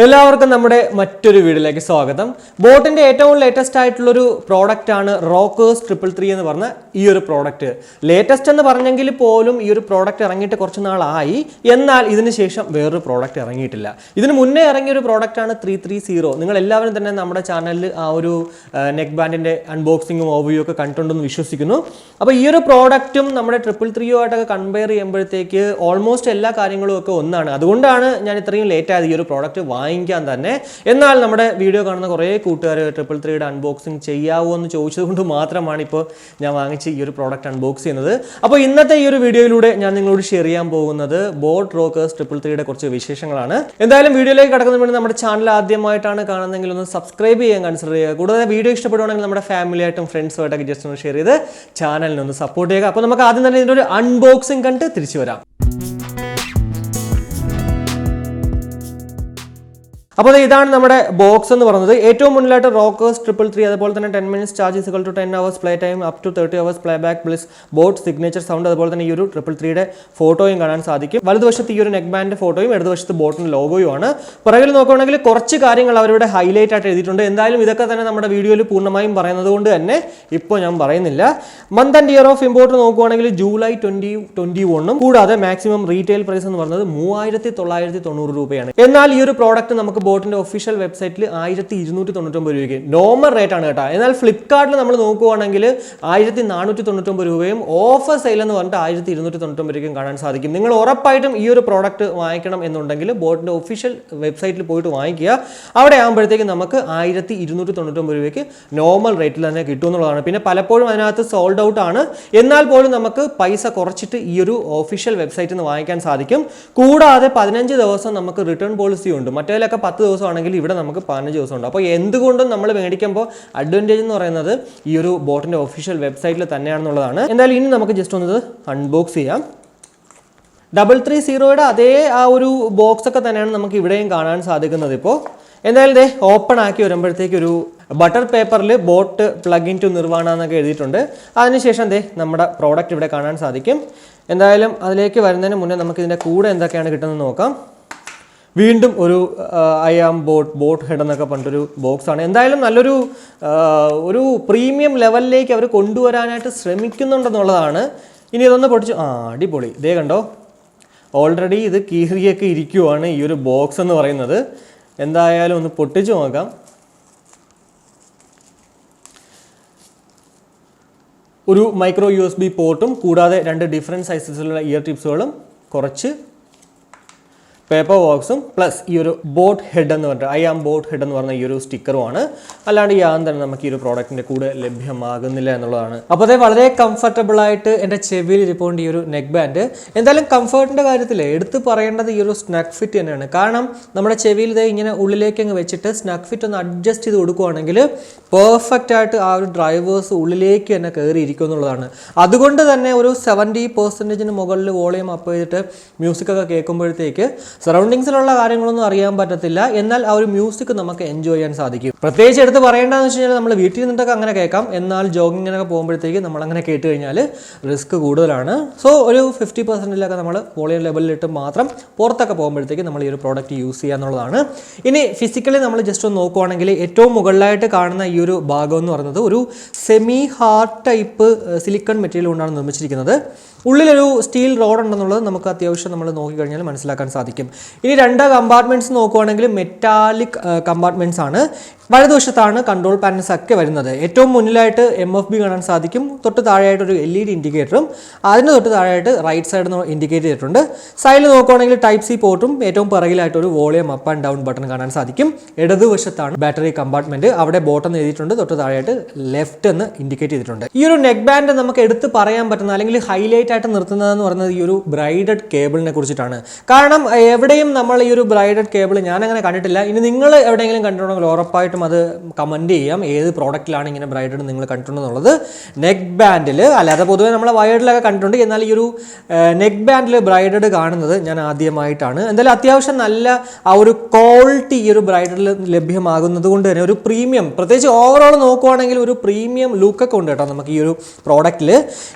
എല്ലാവർക്കും നമ്മുടെ മറ്റൊരു വീഡിയോയിലേക്ക് സ്വാഗതം. ബോട്ടിന്റെ ഏറ്റവും ലേറ്റസ്റ്റ് ആയിട്ടുള്ളൊരു പ്രോഡക്റ്റ് ആണ് റോക്കേഴ്സ് 333 എന്ന് പറഞ്ഞ ഈ ഒരു പ്രോഡക്റ്റ്. ലേറ്റസ്റ്റ് എന്ന് പറഞ്ഞെങ്കിൽ പോലും ഈ ഒരു പ്രോഡക്റ്റ് ഇറങ്ങിയിട്ട് കുറച്ച് നാളായി. എന്നാൽ ഇതിന് ശേഷം വേറൊരു പ്രോഡക്റ്റ് ഇറങ്ങിയിട്ടില്ല. ഇതിന് മുന്നേ ഇറങ്ങിയ ഒരു പ്രോഡക്റ്റ് ആണ് 330. നിങ്ങൾ എല്ലാവരും തന്നെ നമ്മുടെ ചാനലിൽ ആ ഒരു നെക്ക് ബാൻഡിന്റെ അൺബോക്സിങ്ങും ഓവർവ്യൂ ഒക്കെ കണ്ടിട്ടുണ്ടെന്ന് വിശ്വസിക്കുന്നു. അപ്പോൾ ഈ ഒരു പ്രോഡക്റ്റും നമ്മുടെ 333 ആയിട്ടൊക്കെ കമ്പയർ ചെയ്യുമ്പോഴത്തേക്ക് ഓൾമോസ്റ്റ് എല്ലാ കാര്യങ്ങളും ഒക്കെ ഒന്നാണ്. അതുകൊണ്ടാണ് ഞാൻ ഇത്രയും ലേറ്റ് ആയത് ഈ ഒരു പ്രോഡക്റ്റ് വാങ്ങിക്കാൻ തന്നെ. എന്നാൽ നമ്മുടെ വീഡിയോ കാണുന്ന കുറേ കൂട്ടുകാർ 333 അൺബോക്സിങ് ചെയ്യാവോ എന്ന് ചോദിച്ചതുകൊണ്ട് മാത്രമാണ് ഇപ്പോൾ ഞാൻ വാങ്ങിച്ച് ഈ ഒരു പ്രോഡക്റ്റ് അൺബോക്സ് ചെയ്യുന്നത്. അപ്പോൾ ഇന്നത്തെ ഈ ഒരു വീഡിയോയിലൂടെ ഞാൻ നിങ്ങളോട് ഷെയർ ചെയ്യാൻ പോകുന്നത് ബോട്ട് റോക്കേഴ്സ് 333 കുറച്ച് വിശേഷങ്ങളാണ്. എന്തായാലും വീഡിയോയിലേക്ക് കടക്കുന്നതിന് മുന്നേ നമ്മുടെ ചാനൽ ആദ്യമായിട്ടാണ് കാണുന്നതെങ്കിൽ ഒന്ന് സബ്സ്ക്രൈബ് ചെയ്യാൻ കൺസിഡർ ചെയ്യുക. കൂടാതെ വീഡിയോ ഇഷ്ടപ്പെടുവാണെങ്കിൽ നമ്മുടെ ഫാമിലിയായിട്ടും ഫ്രണ്ട്സുമായിട്ടൊക്കെ ജസ്റ്റ് ഒന്ന് ഷെയർ ചെയ്ത് ചാനലിനൊന്ന് സപ്പോർട്ട് ചെയ്യുക. അപ്പോൾ നമുക്ക് ആദ്യം തന്നെ ഇതിൻ്റെ ഒരു അൺബോക്സിങ് കണ്ട് തിരിച്ചു വരാം. അപ്പോൾ ഇതാണ് നമ്മുടെ ബോക്സ് എന്ന് പറയുന്നത്. ഏറ്റവും മുന്നിലായിട്ട് റോക്കേഴ്സ് 333, അതുപോലെ തന്നെ 10 minutes charge equal to 10 hours play time, up to 30 hours playback plus Boat signature sound, അതുപോലെ തന്നെ ഈ ഒരു 333 ഫോട്ടോയും കാണാൻ സാധിക്കും. വലതുവശത്ത് ഈ ഒരു നെക്ക് ബാൻഡ് ഫോട്ടോയും ഇടതുവശത്ത് ബോട്ടിന്റെ ലോഗോയുമാണ്. പുറകിൽ നോക്കുകയാണെങ്കിൽ കുറച്ച് കാര്യങ്ങൾ അവരുടെ ഹൈലൈറ്റ് ആയിട്ട് എഴുതിയിട്ടുണ്ട്. എന്തായാലും ഇതൊക്കെ തന്നെ നമ്മുടെ വീഡിയോയിൽ പൂർണ്ണമായും പറയുന്നത് കൊണ്ട് തന്നെ ഇപ്പോൾ ഞാൻ പറയുന്നില്ല. Month and year of import നോക്കുകയാണെങ്കിൽ ജൂലൈ 2021, കൂടാതെ മാക്സിമം റീറ്റെയിൽ പ്രൈസ് എന്ന് പറയുന്നത് 3990 രൂപയാണ്. എന്നാൽ ഈ ഒരു പ്രോഡക്റ്റ് നമുക്ക് ബോട്ടിന്റെ ഒഫീഷ്യൽ വെബ്സൈറ്റിൽ 1299 രൂപയ്ക്ക് നോർമൽ റേറ്റ് ആണ് കേട്ടോ. എന്നാൽ ഫ്ലിപ്കാർട്ടിൽ നമ്മൾ നോക്കുകയാണെങ്കിൽ 1499 രൂപയും ഓഫർ സെയിൽ എന്ന് പറഞ്ഞിട്ട് 1299 രൂപയ്ക്കും കാണാൻ സാധിക്കും. നിങ്ങൾ ഉറപ്പായിട്ടും ഈ ഒരു പ്രോഡക്റ്റ് വാങ്ങിക്കണം എന്നുണ്ടെങ്കിൽ ബോട്ടിന്റെ ഒഫീഷ്യൽ വെബ്സൈറ്റിൽ പോയിട്ട് വാങ്ങിക്കുക. അവിടെ ആകുമ്പോഴത്തേക്ക് നമുക്ക് 1299 രൂപയ്ക്ക് നോർമൽ റേറ്റിൽ തന്നെ കിട്ടും എന്നുള്ളതാണ്. പിന്നെ പലപ്പോഴും അതിനകത്ത് സോൾഡ് ഔട്ട് ആണ്. എന്നാൽ പോലും നമുക്ക് പൈസ കുറച്ചിട്ട് ഈ ഒരു ഒഫീഷ്യൽ വെബ്സൈറ്റിൽ നിന്ന് വാങ്ങിക്കാൻ സാധിക്കും. കൂടാതെ 15 ദിവസം നമുക്ക് റിട്ടേൺ പോളിസി ഉണ്ട്. മറ്റേതിലൊക്കെ 10 ദിവസമാണെങ്കിൽ ഇവിടെ നമുക്ക് 15 ദിവസമുണ്ട്. അപ്പോൾ എന്തുകൊണ്ടും നമ്മൾ മേടിക്കുമ്പോൾ അഡ്വാൻറ്റേജ് എന്ന് പറയുന്നത് ഈ ഒരു ബോട്ടിന്റെ ഒഫീഷ്യൽ വെബ്സൈറ്റിൽ തന്നെയാണെന്നുള്ളതാണ്. എന്തായാലും ഇനി നമുക്ക് ജസ്റ്റ് ഒന്ന് അൺബോക്സ് ചെയ്യാം. 330 അതേ ആ ഒരു ബോക്സ് ഒക്കെ തന്നെയാണ് നമുക്ക് ഇവിടെയും കാണാൻ സാധിക്കുന്നത്. ഇപ്പോൾ എന്തായാലും ഓപ്പൺ ആക്കി വരുമ്പോഴത്തേക്ക് ഒരു ബട്ടർ പേപ്പറിൽ Boat plug in to Nirvana എന്നൊക്കെ എഴുതിയിട്ടുണ്ട്. അതിനുശേഷം നമ്മുടെ പ്രോഡക്റ്റ് ഇവിടെ കാണാൻ സാധിക്കും. എന്തായാലും അതിലേക്ക് വരുന്നതിന് മുന്നേ നമുക്ക് ഇതിൻ്റെ കൂടെ എന്തൊക്കെയാണ് കിട്ടുന്നത് നോക്കാം. വീണ്ടും ഒരു ഐ ആം ബോട്ട് ഹെഡ് എന്നൊക്കെ പറഞ്ഞിട്ടൊരു ബോക്സാണ്. എന്തായാലും ഒരു പ്രീമിയം ലെവലിലേക്ക് അവർ കൊണ്ടുവരാനായിട്ട് ശ്രമിക്കുന്നുണ്ടെന്നുള്ളതാണ്. ഇനി ഇതൊന്ന് പൊട്ടിച്ചു അടിപൊളി. ഇതേ കണ്ടോ, ഓൾറെഡി ഇത് കീറിയൊക്കെ ഇരിക്കുവാണ് ഈ ഒരു ബോക്സ് എന്ന് പറയുന്നത്. എന്തായാലും ഒന്ന് പൊട്ടിച്ചു നോക്കാം. ഒരു മൈക്രോ USB പോർട്ടും കൂടാതെ 2 ഡിഫറെൻറ്റ് സൈസസിലുള്ള ഇയർ ടിപ്സുകളും കുറച്ച് പേപ്പർ ബോക്സും പ്ലസ് ഈ ഒരു ബോട്ട് ഹെഡ് എന്ന് പറഞ്ഞിട്ട് ഐ ആം ബോട്ട് ഹെഡ് എന്ന് പറഞ്ഞ ഈ ഒരു സ്റ്റിക്കറുമാണ്. അല്ലാണ്ട് യാതൊന്നും തന്നെ നമുക്ക് ഈ ഒരു പ്രോഡക്റ്റിൻ്റെ കൂടെ ലഭ്യമാകുന്നില്ല എന്നുള്ളതാണ്. അപ്പോൾ വളരെ കംഫർട്ടബിൾ ആയിട്ട് എൻ്റെ ചെവിയിൽ ഇരിപ്പുണ്ട് ഈ ഒരു നെക്ക് ബാൻഡ്. എന്തായാലും കംഫർട്ടിൻ്റെ കാര്യത്തിൽ എടുത്ത് പറയേണ്ടത് ഈ ഒരു സ്നക്ക് ഫിറ്റ് തന്നെയാണ്. കാരണം നമ്മുടെ ചെവിയിൽ ഇങ്ങനെ ഉള്ളിലേക്ക് അങ്ങ് വെച്ചിട്ട് സ്നക്ക് ഫിറ്റ് ഒന്ന് അഡ്ജസ്റ്റ് ചെയ്ത് കൊടുക്കുകയാണെങ്കിൽ പെർഫെക്റ്റ് ആയിട്ട് ആ ഒരു ഡ്രൈവേഴ്സ് ഉള്ളിലേക്ക് തന്നെ കയറി ഇരിക്കും എന്നുള്ളതാണ്. അതുകൊണ്ട് തന്നെ ഒരു 70% മുകളിൽ വോളിയം അപ്പ് ചെയ്തിട്ട് മ്യൂസിക്കൊക്കെ കേൾക്കുമ്പോഴത്തേക്ക് സറൗണ്ടിങ്സിലുള്ള കാര്യങ്ങളൊന്നും അറിയാൻ പറ്റത്തില്ല. എന്നാൽ ആ ഒരു മ്യൂസിക് നമുക്ക് എൻജോയ് ചെയ്യാൻ സാധിക്കും. പ്രത്യേകിച്ച് എടുത്ത് പറയേണ്ടതെന്ന് വെച്ച് കഴിഞ്ഞാൽ നമ്മൾ വീട്ടിൽ നിന്നിട്ടൊക്കെ അങ്ങനെ കേൾക്കാം. എന്നാൽ ജോഗിങ്ങിനൊക്കെ പോകുമ്പോഴത്തേക്ക് നമ്മളങ്ങനെ കേട്ട് കഴിഞ്ഞാൽ റിസ്ക് കൂടുതലാണ്. സോ ഒരു 50%-ലൊക്കെ നമ്മൾ വോളിയം ലെവലിലിട്ട് മാത്രം പുറത്തൊക്കെ പോകുമ്പോഴത്തേക്ക് നമ്മൾ ഈ ഒരു പ്രോഡക്റ്റ് യൂസ് ചെയ്യുക എന്നുള്ളതാണ്. ഇനി ഫിസിക്കലി നമ്മൾ ജസ്റ്റ് ഒന്ന് നോക്കുവാണെങ്കിൽ ഏറ്റവും മുകളിലായിട്ട് കാണുന്ന ഈ ഒരു ഭാഗം എന്ന് പറയുന്നത് ഒരു semi hard type silicone material കൊണ്ടാണ് നിർമ്മിച്ചിരിക്കുന്നത്. ഉള്ളിലൊരു സ്റ്റീൽ റോഡ് ഉണ്ടെന്നുള്ളത് നമുക്ക് അത്യാവശ്യം നമ്മൾ നോക്കിക്കഴിഞ്ഞാൽ മനസ്സിലാക്കാൻ സാധിക്കും. ഇനി 2 കമ്പാർട്ട്മെൻറ്റ്സ് നോക്കുവാണെങ്കിൽ മെറ്റാലിക് കമ്പാർട്ട്മെൻറ്റ്സ് ആണ്. വലതുവശത്താണ് കൺട്രോൾ പാനൽസ് ഒക്കെ വരുന്നത്. ഏറ്റവും മുന്നിലായിട്ട് MFB കാണാൻ സാധിക്കും. തൊട്ട് താഴെയായിട്ട് ഒരു LED ഇൻഡിക്കേറ്ററും അതിന് തൊട്ട് താഴെയായിട്ട് റൈറ്റ് സൈഡിൽ നിന്ന് ഇൻഡിക്കേറ്റ് ചെയ്തിട്ടുണ്ട്. സൈഡിൽ നോക്കുവാണെങ്കിൽ ടൈപ്പ് C പോർട്ടും ഏറ്റവും പുറകിലായിട്ട് ഒരു volume up and down button കാണാൻ സാധിക്കും. ഇടതുവശത്താണ് ബാറ്ററി കമ്പാർട്ട്മെന്റ്. അവിടെ ബോട്ടം എഴുതിയിട്ടുണ്ട്. തൊട്ട് താഴെയായിട്ട് ലെഫ്റ്റ് എന്ന് ഇൻഡിക്കേറ്റ് ചെയ്തിട്ടുണ്ട്. ഈ ഒരു നെക്ക് ബാൻഡ് നമുക്ക് എടുത്ത് പറയാൻ പറ്റുന്ന അല്ലെങ്കിൽ ഹൈലൈറ്റ് ആയിട്ട് നിർത്തുന്നതെന്ന് പറയുന്നത് ഈ ഒരു ബ്രൈഡഡ് കേബിളിനെ കുറിച്ചിട്ടാണ്. കാരണം എവിടെയും നമ്മൾ ഈ ഒരു ബ്രൈഡഡ് കേബിൾ ഞാൻ അങ്ങനെ കണ്ടിട്ടില്ല. ഇനി നിങ്ങൾ എവിടെയെങ്കിലും കണ്ടിട്ടുണ്ടെങ്കിൽ ഉറപ്പായിട്ടും അത് കമൻറ്റ് ചെയ്യാം. ഏത് പ്രോഡക്റ്റിലാണ് ഇങ്ങനെ ബ്രൈഡഡ് നിങ്ങൾ കണ്ടിട്ടുണ്ടെന്നുള്ളത്. നെക്ക് ബാൻഡിൽ അല്ലാതെ പൊതുവെ നമ്മളെ വയേർഡിലൊക്കെ കണ്ടിട്ടുണ്ട്. എന്നാൽ ഈ ഒരു നെക്ക് ബാൻഡിൽ ബ്രൈഡഡ് കാണുന്നത് ഞാൻ ആദ്യമായിട്ടാണ്. എന്തായാലും അത്യാവശ്യം നല്ല ആ ഒരു ക്വാളിറ്റി ഈ ഒരു ബ്രൈഡഡിൽ ലഭ്യമാകുന്നത് കൊണ്ട് തന്നെ ഒരു പ്രീമിയം, പ്രത്യേകിച്ച് ഓവറോൾ നോക്കുവാണെങ്കിൽ ഒരു പ്രീമിയം ലുക്കൊക്കെ ഉണ്ട് കേട്ടോ നമുക്ക് ഈ ഒരു പ്രോഡക്റ്റിൽ.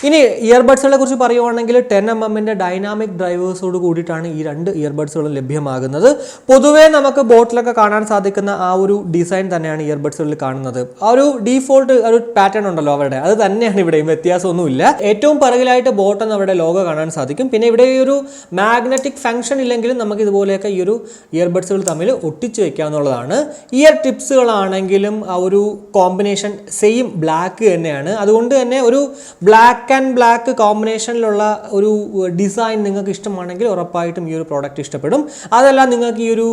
ഇനി ഇയർബഡ്സുകളെ കുറിച്ച് പറയുവാണെങ്കിൽ 10mm ഡൈനാമിക് ഡ്രൈവേഴ്സോട് കൂടിയിട്ടാണ് ഈ 2 ഇയർബഡ്സ് ഇയർബഡ്സുകളും ലഭ്യമാകുന്നത്. പൊതുവേ നമുക്ക് ബോട്ടിലൊക്കെ കാണാൻ സാധിക്കുന്ന ആ ഒരു ഡിസൈൻ തന്നെയാണ് ഇയർബഡ്സുകളിൽ കാണുന്നത്. ആ ഒരു ഡീഫോൾട്ട് ഒരു പാറ്റേൺ ഉണ്ടല്ലോ അവരുടെ, അത് തന്നെയാണ് ഇവിടെയും, വ്യത്യാസമൊന്നുമില്ല. ഏറ്റവും പിറകിലായിട്ട് ബോട്ട് എന്ന് അവരുടെ ലോഗോ കാണാൻ സാധിക്കും. പിന്നെ ഇവിടെ ഈ ഒരു മാഗ്നറ്റിക് ഫംഗ്ഷൻ ഇല്ലെങ്കിലും നമുക്ക് ഇതുപോലെയൊക്കെ ഈ ഒരു ഇയർബഡ്സുകൾ തമ്മിൽ ഒട്ടിച്ചു വെക്കാവുന്നതാണ്. ഇയർ ടിപ്സുകളാണെങ്കിലും ആ ഒരു കോമ്പിനേഷൻ സെയിം ബ്ലാക്ക് തന്നെയാണ്. അതുകൊണ്ട് തന്നെ ഒരു ബ്ലാക്ക് ആൻഡ് ബ്ലാക്ക് കോമ്പിനേഷനിലുള്ള ഒരു ഡിസൈൻ നിങ്ങൾക്ക് ഇഷ്ടമാണെങ്കിൽ ഉറപ്പായിട്ടും ഈ ഒരു പ്രോഡക്റ്റ് ഇഷ്ടപ്പെടും. അതല്ല നിങ്ങൾക്ക് ഈ ഒരു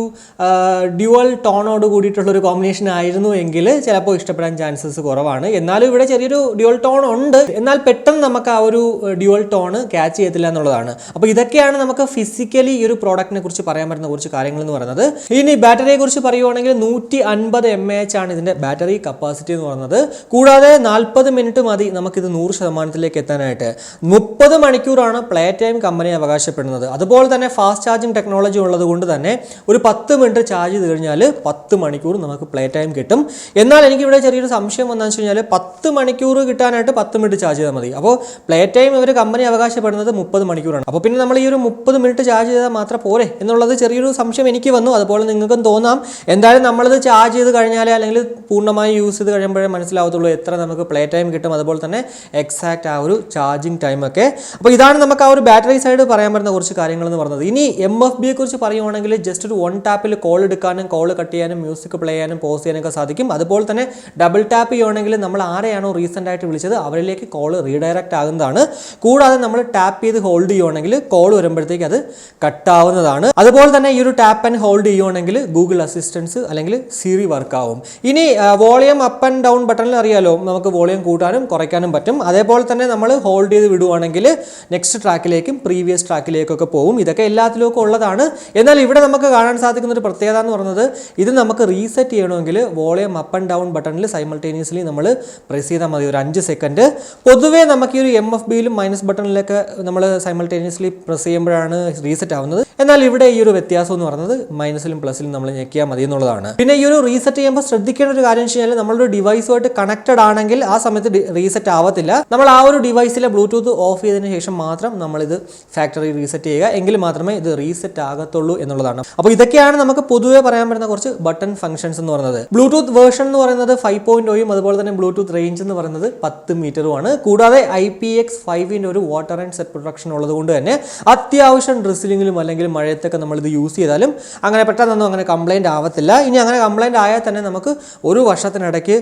ഡ്യുവൽ ടോണോട് കൂടിയിട്ടുള്ളൊരു കോമ്പിനേഷൻ ആയിരുന്നു എങ്കിൽ ചിലപ്പോൾ ഇഷ്ടപ്പെടാൻ ചാൻസസ് കുറവാണ്. എന്നാലും ഇവിടെ ചെറിയൊരു ഡ്യുവൽ ടോൺ ഉണ്ട്, എന്നാൽ പെട്ടെന്ന് നമുക്ക് ആ ഒരു ഡ്യുവൽ ടോൺ ക്യാച്ച് ചെയ്യത്തില്ല എന്നുള്ളതാണ്. അപ്പോൾ ഇതൊക്കെയാണ് നമുക്ക് ഫിസിക്കലി ഈ ഒരു പ്രോഡക്റ്റിനെ കുറിച്ച് പറയാൻ പറ്റുന്ന കുറച്ച് കാര്യങ്ങൾ എന്ന് പറയുന്നത്. ഇനി ബാറ്ററിയെ കുറിച്ച് പറയുവാണെങ്കിൽ 150 mAh ആണ് ഇതിന്റെ ബാറ്ററി കപ്പാസിറ്റി എന്ന് പറയുന്നത്. കൂടാതെ 40 മിനിറ്റ് മതി നമുക്കിത് 100% എത്താനായിട്ട്. 30 മണിക്കൂറാണ് പ്ലേ ടൈം കമ്പനി അവകാശപ്പെടുന്നത്. അതുപോലെ തന്നെ ഫാസ്റ്റ് ചാർജിങ് ടെക്നോളജി ഉള്ളത് കൊണ്ട് തന്നെ ഒരു 10 മിനിറ്റ് ചാർജ് ചെയ്ത് കഴിഞ്ഞാൽ 10 മണിക്കൂർ നമുക്ക് പ്ലേ ടൈം കിട്ടും. എന്നാൽ എനിക്കിവിടെ ചെറിയൊരു സംശയം വന്നു വെച്ച് കഴിഞ്ഞാൽ 10 മണിക്കൂർ കിട്ടാനായിട്ട് 10 മിനിറ്റ് ചാർജ് ചെയ്താൽ മതി. അപ്പോൾ പ്ലേ ടൈം ഇവർ കമ്പനി അവകാശപ്പെടുന്നത് 30 മണിക്കൂറാണ്. അപ്പോൾ പിന്നെ നമ്മൾ ഈ ഒരു 30 മിനിറ്റ് ചാർജ് ചെയ്താൽ മാത്രം പോരെ എന്നുള്ളത് ചെറിയൊരു സംശയം എനിക്ക് വന്നു. അതുപോലെ നിങ്ങൾക്കും തോന്നാം. എന്തായാലും നമ്മളിത് ചാർജ് ചെയ്ത് കഴിഞ്ഞാൽ അല്ലെങ്കിൽ പൂർണ്ണമായി യൂസ് ചെയ്ത് കഴിയുമ്പോഴേ മനസ്സിലാവത്തുള്ളൂ എത്ര നമുക്ക് പ്ലേ ടൈം കിട്ടും, അതുപോലെ തന്നെ എക്സാക്റ്റ് ആ ഒരു ചാർജിങ് ടൈമൊക്കെ. അപ്പോൾ ഇതാണ് നമുക്ക് ആ ഒരു ബാറ്ററി സൈഡ് പറയാൻ പറ്റുന്ന കുറച്ച് കാര്യങ്ങൾ എന്ന് പറയുന്നത്. ഇനി MFBയെ കുറിച്ച് പറയുവാണെങ്കിൽ ജസ്റ്റ് ഒരു 1 ടാപ്പിൽ കോൾ എടുക്കാനും കോൾ കട്ട് ചെയ്യാനും മ്യൂസിക് പ്ലേ ചെയ്യാനും പോസ് ചെയ്യാനൊക്കെ സാധിക്കും. അതുപോലെ തന്നെ ഡബിൾ ടാപ്പ് ചെയ്യുവാണെങ്കിൽ നമ്മൾ ആരെയാണോ റീസെൻ്റ് ആയിട്ട് വിളിച്ചത് അവരിലേക്ക് കോൾ റീഡയറക്റ്റ് ആകുന്നതാണ്. കൂടാതെ നമ്മൾ ടാപ്പ് ചെയ്ത് ഹോൾഡ് ചെയ്യുവാണെങ്കിൽ കോൾ വരുമ്പോഴത്തേക്ക് അത് കട്ടാവുന്നതാണ്. അതുപോലെ തന്നെ ഈ ഒരു ടാപ്പ് ആൻഡ് ഹോൾഡ് ചെയ്യുവാണെങ്കിൽ ഗൂഗിൾ അസിസ്റ്റൻസ് അല്ലെങ്കിൽ സിറി വർക്ക് ആവും. ഇനി വോളിയം അപ്പ് ആൻഡ് ഡൗൺ ബട്ടണിൽ അറിയാലോ, നമുക്ക് വോളിയം കൂട്ടാനും കുറയ്ക്കാനും പറ്റും. അതേപോലെ തന്നെ നമ്മൾ ഹോൾഡ് ചെയ്ത് വിടുവാണെങ്കിൽ നെക്സ്റ്റ് ട്രാക്കിലേക്കും പ്രീവിയസ് ട്രാക്കിലേക്കൊക്കെ പോകും. ഇതൊക്കെ എല്ലാത്തിലും ഒക്കെ ഉള്ളതാണ്. എന്നാൽ ഇവിടെ നമുക്ക് കാണാൻ സാധിക്കുന്ന ഒരു പ്രത്യേകത എന്ന് പറയുന്നത് ഇത് നമുക്ക് റീസെറ്റ് ചെയ്യണമെങ്കിൽ വോളിയം അപ്പ് ആൻഡ് ഡൗൺ ബട്ടണിൽ സൈമൾട്ടേനിയസ്ലി നമ്മൾ പ്രസ് ചെയ്താൽ മതി, ഒരു 5 സെക്കൻഡ്. പൊതുവേ നമുക്ക് ഈ ഒരു MFBയിലും മൈനസ് ബട്ടണിലൊക്കെ നമ്മൾ സൈമൾട്ടേനിയസ്ലി പ്രസ് ചെയ്യുമ്പോഴാണ് റീസെറ്റ് ആവുന്നത്. എന്നാൽ ഇവിടെ ഈ ഒരു വ്യത്യാസം എന്ന് പറയുന്നത് മൈനസിലും പ്ലസിലും നമ്മൾ ഞെക്കിയാൽ മതി എന്നുള്ളതാണ്. പിന്നെ ഈ ഒരു റീസെറ്റ് ചെയ്യുമ്പോൾ ശ്രദ്ധിക്കേണ്ട ഒരു കാര്യം വെച്ച് കഴിഞ്ഞാൽ നമ്മളൊരു ഡിവൈസുമായിട്ട് കണക്റ്റഡ് ആണെങ്കിൽ ആ സമയത്ത് റീസെറ്റ് ആവത്തില്ല. നമ്മൾ ആ ഒരു ഡിവൈസിലെ ബ്ലൂടൂത്ത് ഓഫ് ചെയ്തതിന് ശേഷം മാത്രം നമ്മളിത് ഫാക്ടറി റീസെറ്റ് ചെയ്യുക, എങ്കിൽ മാത്രമേ ഇത് റീസെറ്റ് ആകത്തുള്ളൂ എന്നുള്ളതാണ്. അപ്പോൾ ഇതൊക്കെയാണ് നമുക്ക് പൊതുവെ പറയാൻ പറ്റുന്ന കുറച്ച് ബട്ടൺ ഫംഗ്ഷൻസ് എന്ന് പറയുന്നത്. ബ്ലൂടൂത്ത് വേർഷൻ എന്ന് പറയുന്നത് 5.0യും അതുപോലെ തന്നെ ബ്ലൂടൂത്ത് റേഞ്ച് എന്ന് പറയുന്നത് 10 മീറ്ററുമാണ്. കൂടാതെ IPX5ന്റെ ഒരു വാട്ടർ ആൻഡ് സെറ്റ് പ്രൊട്ടക്ഷൻ ഉള്ളത് കൊണ്ട് തന്നെ അത്യാവശ്യം ഡ്രസ്സിലിങ്ങിലും അല്ലെങ്കിൽ മഴയത്തൊക്കെ നമ്മളിത് യൂസ് ചെയ്താലും അങ്ങനെ പെട്ടെന്നൊന്നും അങ്ങനെ കംപ്ലൈൻറ്റ് ആവത്തില്ല. ഇനി അങ്ങനെ കംപ്ലൈൻറ്റ് ആയാൽ തന്നെ നമുക്ക് ഒരു വർഷത്തിനിടയ്ക്ക്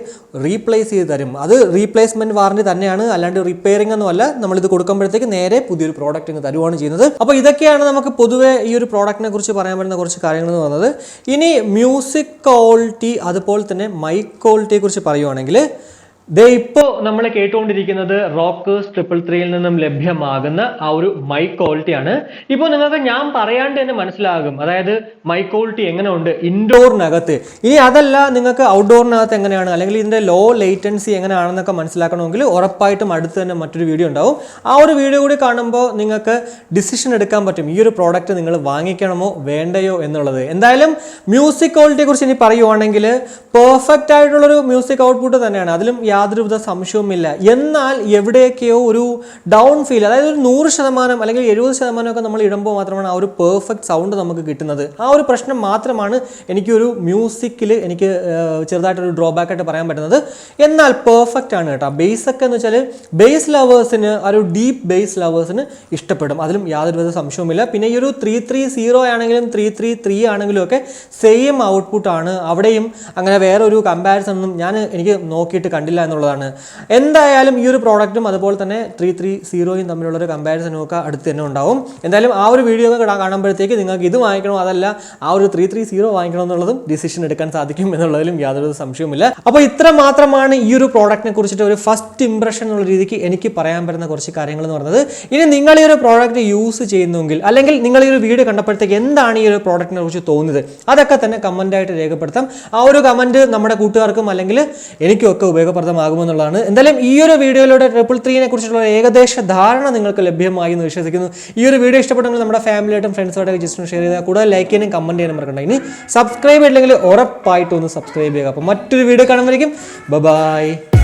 റീപ്ലേസ് ചെയ്ത് തരും. അത് റീപ്ലേസ്മെന്റ് വാറണ്ടി തന്നെയാണ്, അല്ലാണ്ട് റിപ്പയറിംഗ് ഒന്നും അല്ല. നമ്മളിത് കൊടുക്കുമ്പോഴത്തേക്ക് നേരെ പുതിയൊരു പ്രോഡക്റ്റ് ഇങ്ങ് തരുവാണ് ചെയ്യുന്നത്. അപ്പോൾ ഇതൊക്കെയാണ് നമുക്ക് പൊതുവെ ഈ ഒരു പ്രോഡക്റ്റിനെ കുറിച്ച് പറയാൻ പറ്റുന്ന കുറച്ച് കാര്യങ്ങൾ എന്ന് പറയുന്നത്. ഇനി മ്യൂസിക് ക്വാളിറ്റി അതുപോലെ തന്നെ മൈക്ക് ക്വാളിറ്റിയെ കുറിച്ച് പറയുവാണെങ്കിൽ ഇപ്പോൾ നമ്മൾ കേട്ടുകൊണ്ടിരിക്കുന്നത് റോക്കേഴ്സ് 333യിൽ നിന്നും ലഭ്യമാകുന്ന ആ ഒരു മൈക്ക് ക്വാളിറ്റിയാണ്. ഇപ്പോൾ നിങ്ങൾക്ക് ഞാൻ പറയാണ്ട് തന്നെ മനസ്സിലാകും, അതായത് മൈക്ക് ക്വാളിറ്റി എങ്ങനെ ഉണ്ട് ഇൻഡോറിനകത്ത്. ഇനി അതല്ല, നിങ്ങൾക്ക് ഔട്ട്ഡോറിനകത്ത് എങ്ങനെയാണ് അല്ലെങ്കിൽ ഇതിന്റെ ലോ ലേറ്റൻസി എങ്ങനെയാണെന്നൊക്കെ മനസ്സിലാക്കണമെങ്കിൽ ഉറപ്പായിട്ടും അടുത്ത് തന്നെ മറ്റൊരു വീഡിയോ ഉണ്ടാവും. ആ ഒരു വീഡിയോ കൂടി കാണുമ്പോൾ നിങ്ങൾക്ക് ഡിസിഷൻ എടുക്കാൻ പറ്റും ഈ ഒരു പ്രോഡക്റ്റ് നിങ്ങൾ വാങ്ങിക്കണമോ വേണ്ടയോ എന്നുള്ളത്. എന്തായാലും മ്യൂസിക് ക്വാളിറ്റിയെ കുറിച്ച് ഇനി പറയുവാണെങ്കിൽ പെർഫെക്റ്റ് ആയിട്ടുള്ളൊരു മ്യൂസിക് ഔട്ട്പുട്ട് തന്നെയാണ്, അതിലും യാതൊരുവിധ സംശയവുമില്ല. എന്നാൽ എവിടെയൊക്കെയോ ഒരു ഡൗൺ ഫീൽ, അതായത് ഒരു 100% അല്ലെങ്കിൽ 70% ഒക്കെ നമ്മൾ ഇടുമ്പോൾ മാത്രമാണ് ആ ഒരു പെർഫെക്റ്റ് സൗണ്ട് നമുക്ക് കിട്ടുന്നത്. ആ ഒരു പ്രശ്നം മാത്രമാണ് എനിക്കൊരു മ്യൂസിക്കിൽ എനിക്ക് ചെറുതായിട്ടൊരു ഡ്രോബാക്ക് ആയിട്ട് പറയാൻ പറ്റുന്നത്. എന്നാൽ പെർഫെക്റ്റ് ആണ് കേട്ടോ. ബേസ് ഒക്കെ എന്ന് വെച്ചാൽ ബേസ് ലവേഴ്സിന്, ആ ഒരു ഡീപ്പ് ബേസ് ലവേഴ്സിന് ഇഷ്ടപ്പെടും, അതിലും യാതൊരുവിധ സംശയവുമില്ല. പിന്നെ ഈ ഒരു 330 ആണെങ്കിലും 333 ആണെങ്കിലും ഒക്കെ സെയിം ഔട്ട്പുട്ട് ആണ്. അവിടെയും അങ്ങനെ വേറെ ഒരു കമ്പാരിസൺ ഒന്നും എനിക്ക് നോക്കിയിട്ട് കണ്ടില്ല എന്നുള്ളതാണ്. എന്തായാലും ഈ ഒരു പ്രോഡക്റ്റും അതുപോലെ തന്നെ 330യും തമ്മിലുള്ളൊരു കമ്പാരിസണും ഒക്കെ അടുത്ത് തന്നെ ഉണ്ടാവും. എന്തായാലും ആ ഒരു വീഡിയോ ഒക്കെ കാണുമ്പോഴത്തേക്ക് നിങ്ങൾക്ക് ഇത് വാങ്ങിക്കണോ അതല്ല ആ ഒരു 330 വാങ്ങിക്കണോ എന്നുള്ളതും ഡിസിഷൻ എടുക്കാൻ സാധിക്കും എന്നുള്ളതിലും യാതൊരു സംശയവുമില്ല. അപ്പോൾ ഇത്ര മാത്രമാണ് ഈ ഒരു പ്രോഡക്റ്റിനെ കുറിച്ചിട്ട് ഒരു ഫസ്റ്റ് ഇംപ്രഷൻ എന്നുള്ള രീതിക്ക് എനിക്ക് പറയാൻ പറ്റുന്ന കുറച്ച് കാര്യങ്ങൾ എന്ന് പറയുന്നത്. ഇനി നിങ്ങൾ ഈ ഒരു പ്രോഡക്റ്റ് യൂസ് ചെയ്യുന്നെങ്കിൽ അല്ലെങ്കിൽ നിങ്ങൾ ഈ ഒരു വീഡിയോ കണ്ടപ്പോഴത്തേക്ക് എന്താണ് ഈ ഒരു പ്രോഡക്റ്റിനെ കുറിച്ച് തോന്നുന്നത്, അതൊക്കെ തന്നെ കമൻ്റായിട്ട് രേഖപ്പെടുത്താം. ആ ഒരു കമൻറ്റ് നമ്മുടെ കൂട്ടുകാർക്കും അല്ലെങ്കിൽ എനിക്കും ഒക്കെ ഉപയോഗപ്രദമാകുമെന്നുള്ളതാണ്. എന്തായാലും ഈ ഒരു വീഡിയോയിലൂടെ 333നെ കുറിച്ചുള്ള ഏകദേശ ധാരണ നിങ്ങൾക്ക് ലഭ്യമായി എന്ന് വിശ്വസിക്കുന്നു. ഈ ഒരു വീഡിയോ ഇഷ്ടപ്പെട്ടെങ്കിൽ നമ്മുടെ ഫാമിലിയായിട്ടും ഫ്രണ്ട്സുമായിട്ടൊക്കെ ജസ്റ്റ് ഷെയർ ചെയ്താൽ കൂടുതൽ ലൈക്ക് ചെയ്യാനും കമൻറ്റ് ചെയ്യാനും മറക്കണ്ട. ഇനി സബ്സ്ക്രൈബ് ചെയ്തില്ലെങ്കിൽ ഉറപ്പായിട്ടും ഒന്ന് സബ്സ്ക്രൈബ് ചെയ്യുക. അപ്പോൾ മറ്റൊരു വീഡിയോ കാണുമ്പോഴേക്കും ബൈ.